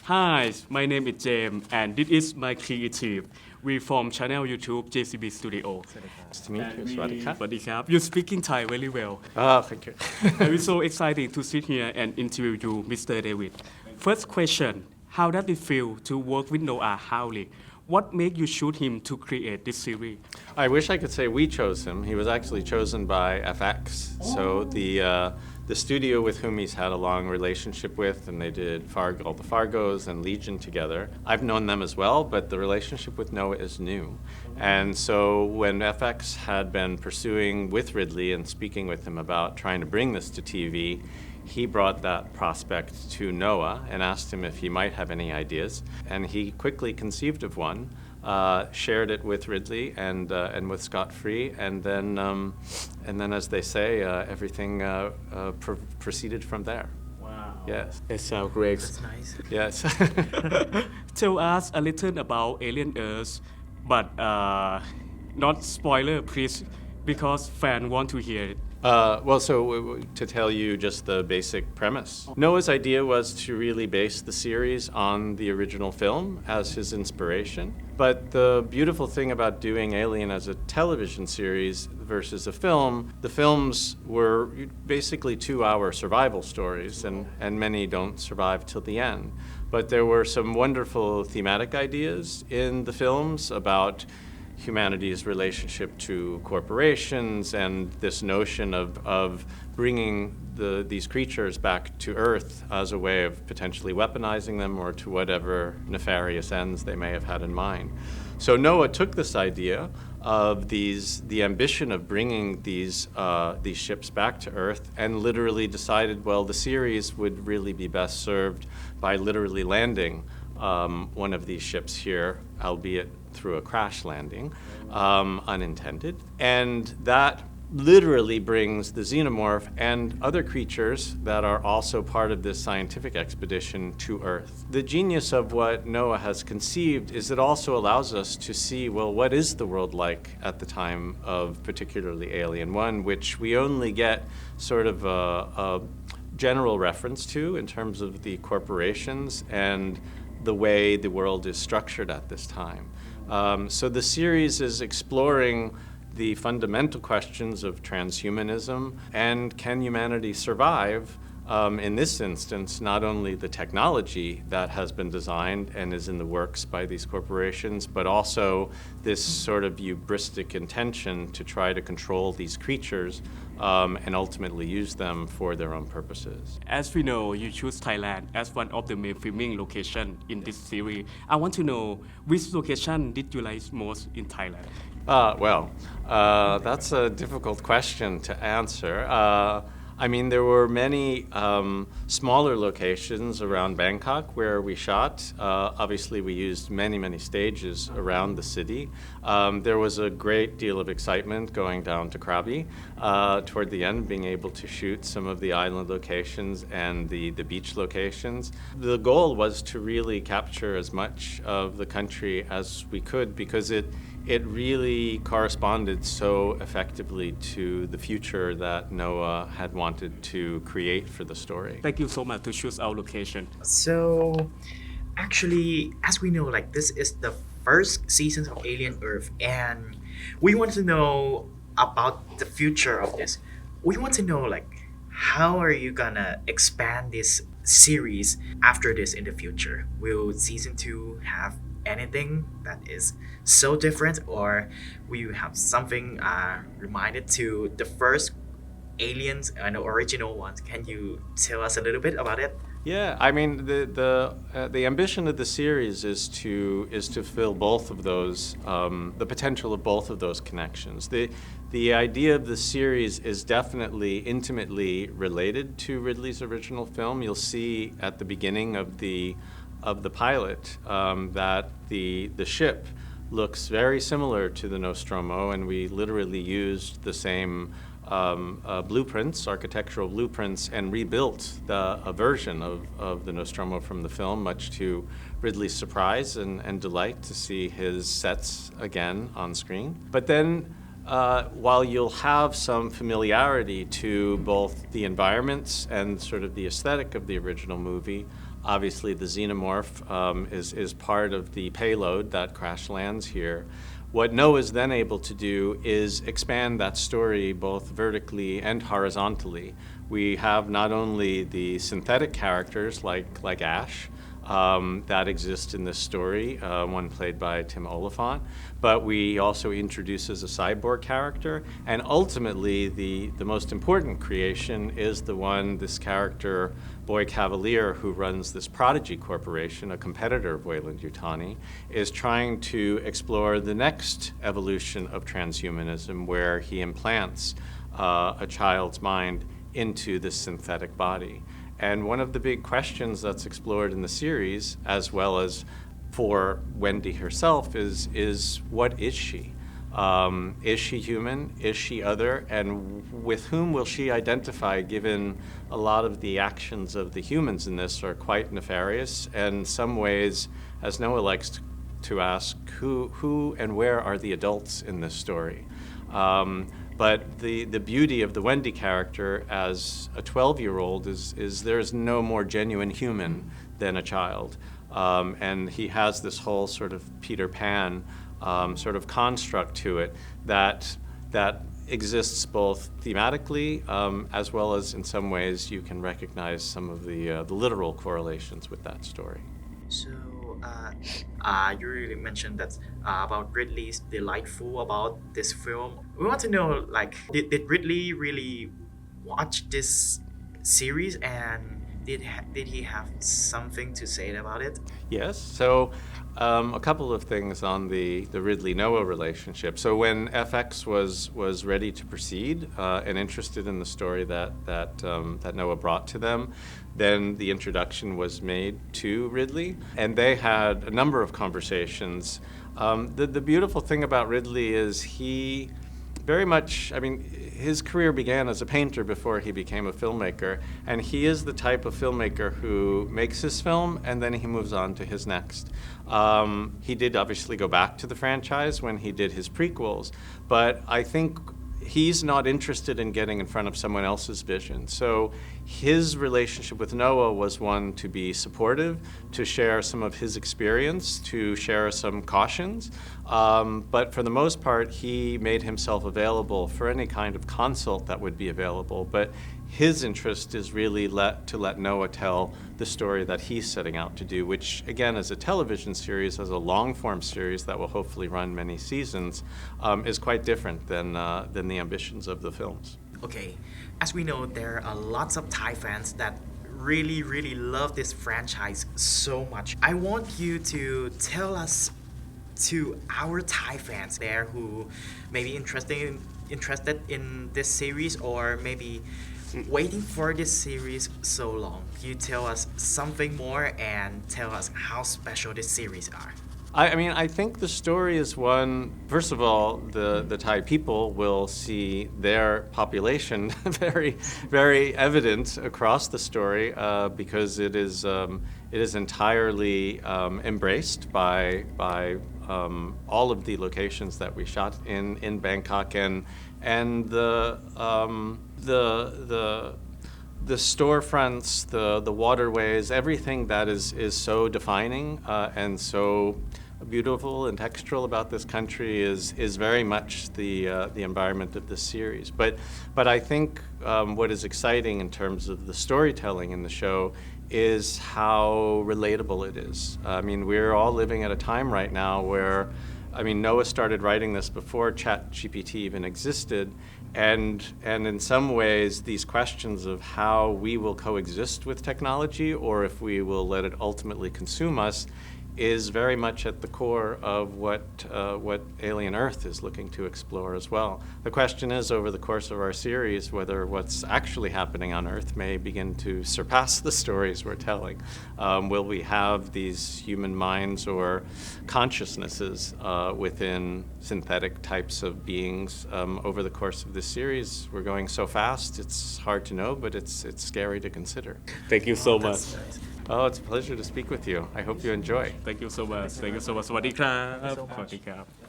Hi, my name is James, and this is my creative. We from channel YouTube JZB Studio. Nice to meet you. สวัสดีครับ Swadikap. You're speaking Thai very well. Thank you. I'm so excited to sit here and interview you, Mr. David. First question: How does it feel to work with Noah Hawley? What made you choose him to create this series? I wish I could say we chose him. He was actually chosen by FX. So the studio with whom he's had a long relationship with, and they did all the Fargos and Legion together. I've known them as well, but the relationship with Noah is new. And so when FX had been pursuing with Ridley and speaking with him about trying to bring this to TV, he brought that prospect to Noah and asked him if he might have any ideas. And he quickly conceived of one, shared it with Ridley and with Scott Free, and then as they say, everything proceeded from there. Wow. Yes. It sounds great. That's nice. Yes. Tell us a little about Alien Earth, but not spoiler, please, because fans want to hear it. To tell you just the basic premise. Noah's idea was to really base the series on the original film as his inspiration. But the beautiful thing about doing Alien as a television series versus a film, the films were basically 2-hour survival stories, and many don't survive till the end. But there were some wonderful thematic ideas in the films about humanity's relationship to corporations and this notion of bringing these creatures back to Earth as a way of potentially weaponizing them or to whatever nefarious ends they may have had in mind. So Noah took this idea of the ambition of bringing these ships back to Earth and literally decided, well, the series would really be best served by literally landing one of these ships here, albeit through a crash landing, unintended. And that literally brings the xenomorph and other creatures that are also part of this scientific expedition to Earth. The genius of what Noah has conceived is it also allows us to see, well, what is the world like at the time of particularly Alien 1, which we only get sort of a general reference to in terms of the corporations and the way the world is structured at this time. So the series is exploring the fundamental questions of transhumanism and can humanity survive, in this instance, not only the technology that has been designed and is in the works by these corporations, but also this sort of hubristic intention to try to control these creatures and ultimately use them for their own purposes. As we know, you choose Thailand as one of the main filming location in this series. I want to know which location did you like most in Thailand? That's a difficult question to answer. I mean, there were many smaller locations around Bangkok where we shot. Obviously, we used many stages around the city. There was a great deal of excitement going down to Krabi toward the end, being able to shoot some of the island locations and the beach locations. The goal was to really capture as much of the country as we could because it really corresponded so effectively to the future that Noah had wanted to create for the story. Thank you so much to choose our location. So, actually, as we know, like this is the first season of Alien Earth, and we want to know about the future of this. We want to know, like, how are you gonna expand this series after this in the future? Will season 2 have anything that is so different, or will you have something reminded to the first aliens and the original ones? Can you tell us a little bit about it? Yeah, I mean the ambition of the series is to fill both of those, the potential of both of those connections. The idea of the series is definitely intimately related to Ridley's original film. You'll see at the beginning of the pilot that the ship looks very similar to the Nostromo, and we literally used the same blueprints, architectural blueprints, and rebuilt a version of the Nostromo from the film, much to Ridley's surprise and delight to see his sets again on screen. But then while you'll have some familiarity to both the environments and sort of the aesthetic of the original movie, Obviously, the xenomorph is part of the payload that crash lands here. What Noah is then able to do is expand that story both vertically and horizontally. We have not only the synthetic characters like Ash that exist in this story, one played by Tim Oliphant, but we also introduce as a cyborg character, and ultimately the most important creation is the one, this character, Boy Cavalier, who runs this Prodigy Corporation, a competitor of Weyland-Yutani, is trying to explore the next evolution of transhumanism, where he implants a child's mind into this synthetic body. And one of the big questions that's explored in the series, as well as for Wendy herself, is what is she? Is she human? Is she other? And with whom will she identify, given a lot of the actions of the humans in this are quite nefarious, and in some ways, as Noah likes to ask, who and where are the adults in this story? But the beauty of the Wendy character as a 12-year-old is there's no more genuine human than a child. And he has this whole sort of Peter Pan sort of construct to it that exists both thematically as well as in some ways you can recognize some of the literal correlations with that story. So, you really mentioned that about Ridley's delightful about this film. We want to know, like, did Ridley really watch this series, and did he have something to say about it? Yes. So, a couple of things on the Ridley-Noah relationship. So when FX was ready to proceed and interested in the story that Noah brought to them, then the introduction was made to Ridley, and they had a number of conversations. The beautiful thing about Ridley is he very much, I mean, his career began as a painter before he became a filmmaker, and he is the type of filmmaker who makes his film and then he moves on to his next. He did obviously go back to the franchise when he did his prequels, but I think he's not interested in getting in front of someone else's vision. So his relationship with Noah was one to be supportive, to share some of his experience, to share some cautions. But for the most part, he made himself available for any kind of consult that would be available. But his interest is really to let Noah tell the story that he's setting out to do, which again, as a television series, as a long-form series that will hopefully run many seasons, is quite different than the ambitions of the films. Okay, as we know, there are lots of Thai fans that really love this franchise so much. I want you to tell us, to our Thai fans there who may be interested in this series, or maybe waiting for this series so long. You tell us something more and tell us how special this series are. I mean, I think the story is one, first of all, the Thai people will see their population very evident across the story because it is entirely embraced by all of the locations that we shot in Bangkok, and the storefronts, the waterways, everything that is so defining and so beautiful and textural about this country is very much the environment of this series. But I think what is exciting in terms of the storytelling in the show is how relatable it is. I mean, we're all living at a time right now where, I mean, Noah started writing this before ChatGPT even existed, and in some ways these questions of how we will coexist with technology or if we will let it ultimately consume us is very much at the core of what Alien Earth is looking to explore as well. The question is, over the course of our series, whether what's actually happening on Earth may begin to surpass the stories we're telling. Will we have these human minds or consciousnesses within synthetic types of beings over the course of this series? We're going so fast, it's hard to know, but it's scary to consider. Thank you so much. Oh, it's a pleasure to speak with you. I hope you enjoy. Thank you so much. Thank you so much. สวัสดีครับ Thank you so much. สวัสดีครับ